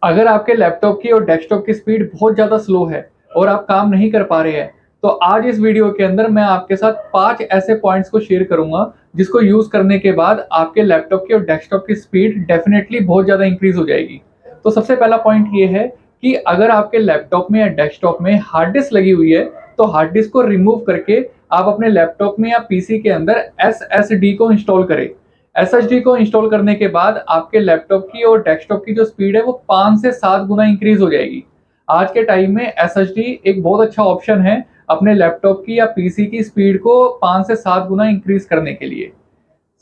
अगर आपके लैपटॉप की और डेस्कटॉप की स्पीड बहुत ज़्यादा स्लो है और आप काम नहीं कर पा रहे हैं, तो आज इस वीडियो के अंदर मैं आपके साथ 5 ऐसे पॉइंट्स को शेयर करूँगा, जिसको यूज़ करने के बाद आपके लैपटॉप की और डेस्कटॉप की स्पीड डेफ़िनेटली बहुत ज़्यादा इंक्रीज़ हो जाएगी। तो सबसे पहला पॉइंट ये है कि अगर आपके लैपटॉप में या डेस्कटॉप में हार्ड डिस्क लगी हुई है, तो हार्ड डिस्क को रिमूव करके आप अपने लैपटॉप में या पीसी के अंदर एसएसडी को इंस्टॉल करें। एसएसडी को इंस्टॉल करने के बाद आपके लैपटॉप की और डेस्कटॉप की जो स्पीड है वो 5 से 7 गुना इंक्रीज हो जाएगी। आज के टाइम में एसएसडी एक बहुत अच्छा ऑप्शन है अपने लैपटॉप की या पीसी की स्पीड को 5 से 7 गुना इंक्रीज करने के लिए।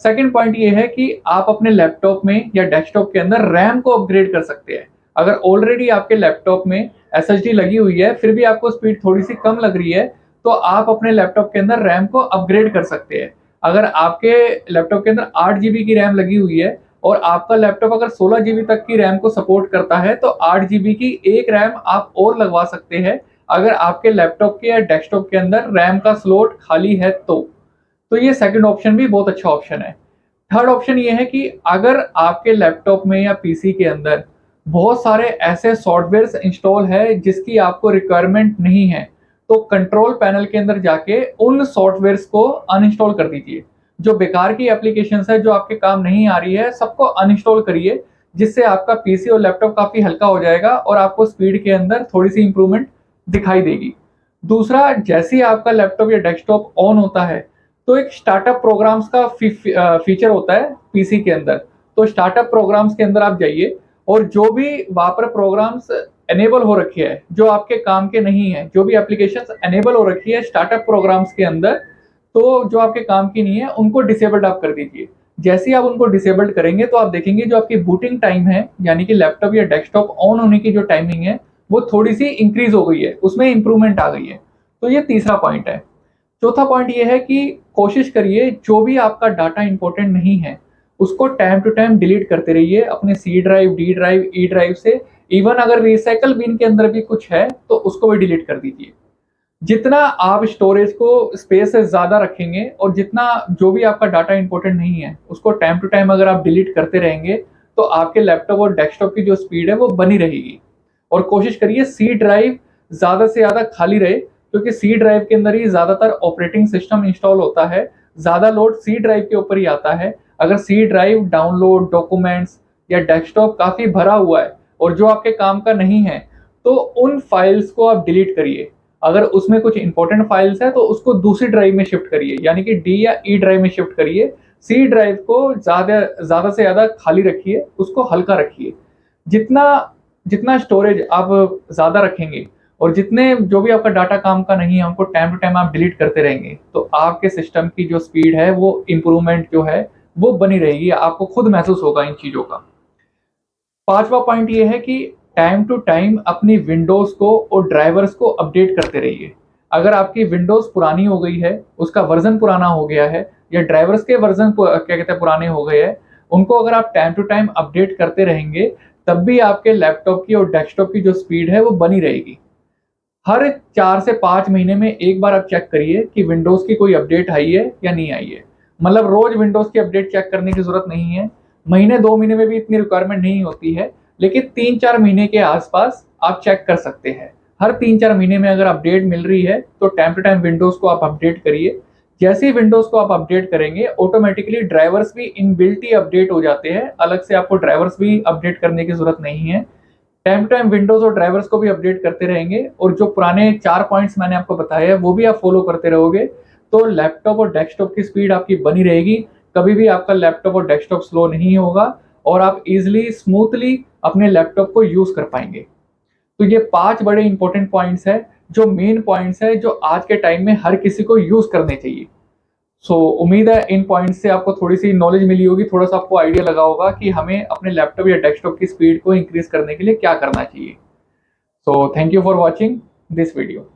सेकंड पॉइंट ये है कि आप अपने लैपटॉप में या डेस्कटॉप के अंदर रैम को अपग्रेड कर सकते हैं। अगर ऑलरेडी आपके लैपटॉप में एसएसडी लगी हुई है, फिर भी आपको स्पीड थोड़ी सी कम लग रही है, तो आप अपने लैपटॉप के अंदर रैम को अपग्रेड कर सकते हैं। अगर आपके लैपटॉप के अंदर 8 जीबी की रैम लगी हुई है और आपका लैपटॉप अगर 16 जीबी तक की रैम को सपोर्ट करता है, तो 8 जीबी की एक रैम आप और लगवा सकते हैं, अगर आपके लैपटॉप के या डेस्कटॉप के अंदर रैम का स्लॉट खाली है तो ये सेकंड ऑप्शन भी बहुत अच्छा ऑप्शन है। थर्ड ऑप्शन ये है कि अगर आपके लैपटॉप में या पीसी के अंदर बहुत सारे ऐसे सॉफ्टवेयर्स इंस्टॉल है जिसकी आपको रिक्वायरमेंट नहीं है, तो कंट्रोल पैनल के अंदर जाके उन सॉफ्टवेयर्स को अनइंस्टॉल कर दीजिए। जो बेकार की एप्लीकेशंस है, जो आपके काम नहीं आ रही है, सबको अनइंस्टॉल करिए, जिससे आपका पीसी और लैपटॉप काफ़ी हल्का हो जाएगा और आपको स्पीड के अंदर थोड़ी-सी इम्प्रूवमेंट दिखाई देगी। दूसरा, जैसे ही आपका लैपटॉप या डेस्कटॉप ऑन होता है, तो एक स्टार्टअप प्रोग्राम्स का फीचर होता है पीसी के अंदर। तो स्टार्टअप प्रोग्राम्स के अंदर आप जाइए और जो भी वहाँ पर प्रोग्राम्स इनेबल हो रखी है, जो आपके काम के नहीं है, जो भी एप्लीकेशंस इनेबल हो रखी है स्टार्टअप प्रोग्राम्स के अंदर, तो जो आपके काम की नहीं है, उनको डिसेबल्ड आप कर दीजिए। जैसे ही आप उनको डिसेबल्ड करेंगे, तो आप देखेंगे जो आपकी बूटिंग टाइम है, यानी कि लैपटॉप या डेस्कटॉप ऑन होने की जो टाइमिंग है, वो थोड़ी-सी इंक्रीज़ हो गई है, उसमें इम्प्रूवमेंट आ गई है। तो ये तीसरा पॉइंट है। चौथा पॉइंट ये है कि कोशिश करिए जो भी आपका डाटा इंपॉर्टेंट नहीं है, उसको टाइम टू टाइम डिलीट करते रहिए अपने C drive, D drive, E drive से। इवन अगर रिसाइकल बिन के अंदर भी कुछ है, तो उसको भी डिलीट कर दीजिए। जितना आप स्टोरेज को स्पेस से ज़्यादा रखेंगे और जितना जो भी आपका डाटा इंपॉर्टेंट नहीं है, उसको टाइम टू टाइम अगर आप डिलीट करते रहेंगे, तो आपके लैपटॉप और डेस्कटॉप की जो स्पीड है, वो बनी रहेगी। और कोशिश करिए सी ड्राइव ज़्यादा से ज़्यादा खाली रहे, क्योंकि सी ड्राइव के अंदर ही ज़्यादातर ऑपरेटिंग सिस्टम इंस्टॉल होता है। ज़्यादा लोड सी ड्राइव के ऊपर ही आता है। अगर सी ड्राइव डाउनलोड, डॉक्यूमेंट्स या डेस्कटॉप काफ़ी भरा हुआ है और जो आपके काम का नहीं है, तो उन फाइल्स को आप डिलीट करिए। अगर उसमें कुछ इंपॉर्टेंट फाइल्स है, तो उसको दूसरी ड्राइव में शिफ्ट करिए, यानी कि डी या ई ड्राइव में शिफ्ट करिए। सी ड्राइव को ज़्यादा ज़्यादा से ज़्यादा खाली रखिए, उसको हल्का रखिए। जितना जितना स्टोरेज आप ज़्यादा रखेंगे और जितने जो भी आपका डाटा काम का नहीं है, उनको टाइम टू टाइम आप डिलीट करते रहेंगे, तो आपके सिस्टम की जो स्पीड है, वो इम्प्रूवमेंट जो है, वो बनी रहेगी। आपको खुद महसूस होगा इन चीज़ों का। पांचवा पॉइंट ये है कि टाइम टू टाइम अपनी विंडोज़ को और ड्राइवर्स को अपडेट करते रहिए। अगर आपकी विंडोज़ पुरानी हो गई है, उसका वर्ज़न पुराना हो गया है, या ड्राइवर्स के वर्ज़न क्या कहते हैं पुराने हो गए हैं, उनको अगर आप टाइम टू टाइम अपडेट करते रहेंगे, तब भी आपके लैपटॉप की और डेस्कटॉप की जो स्पीड है, वो बनी रहेगी। हर 4 से 5 महीने में एक बार आप चेक करिए कि विंडोज़ की कोई अपडेट आई है या नहीं आई है। मतलब रोज़ विंडोज़ की अपडेट चेक करने की ज़रूरत नहीं है। महीने 2 महीने में भी इतनी रिक्वायरमेंट नहीं होती है, लेकिन 3-4 महीने के आस-पास आप चेक कर सकते हैं। हर 3-4 महीने में अगर अपडेट मिल रही है, तो टाइम टू टाइम विंडोज़ को आप अपडेट करिए। जैसे ही विंडोज़ को आप अपडेट करेंगे, ऑटोमैटिकली ड्राइवर्स भी इनबिल्ट ही अपडेट हो जाते हैं। अलग से आपको ड्राइवर्स भी अपडेट करने की ज़रूरत नहीं है। टाइम टू टाइम विंडोज़ और ड्राइवर्स को भी अपडेट करते रहेंगे, और जो पुराने 4 पॉइंट्स मैंने आपको बताए हैं, वो भी आप फ़ॉलो करते रहोगे, तो लैपटॉप और डेस्कटॉप की स्पीड आपकी बनी रहेगी। कभी भी आपका लैपटॉप और डेस्कटॉप स्लो नहीं होगा और आप ईज़िली, स्मूथली अपने लैपटॉप को यूज़ कर पाएँगे। तो ये 5 बड़े इंपॉर्टेंट पॉइंट्स हैं, जो मेन पॉइंट्स हैं, जो आज के टाइम में हर किसी को यूज़ करने चाहिए। उम्मीद है इन पॉइंट्स से आपको थोड़ी-सी नॉलेज मिली होगी, थोड़ा-सा आपको आइडिया लगा होगा कि हमें अपने लैपटॉप या डेस्कटॉप की स्पीड को इंक्रीज़ करने के लिए क्या करना चाहिए। Thank you for watching this video.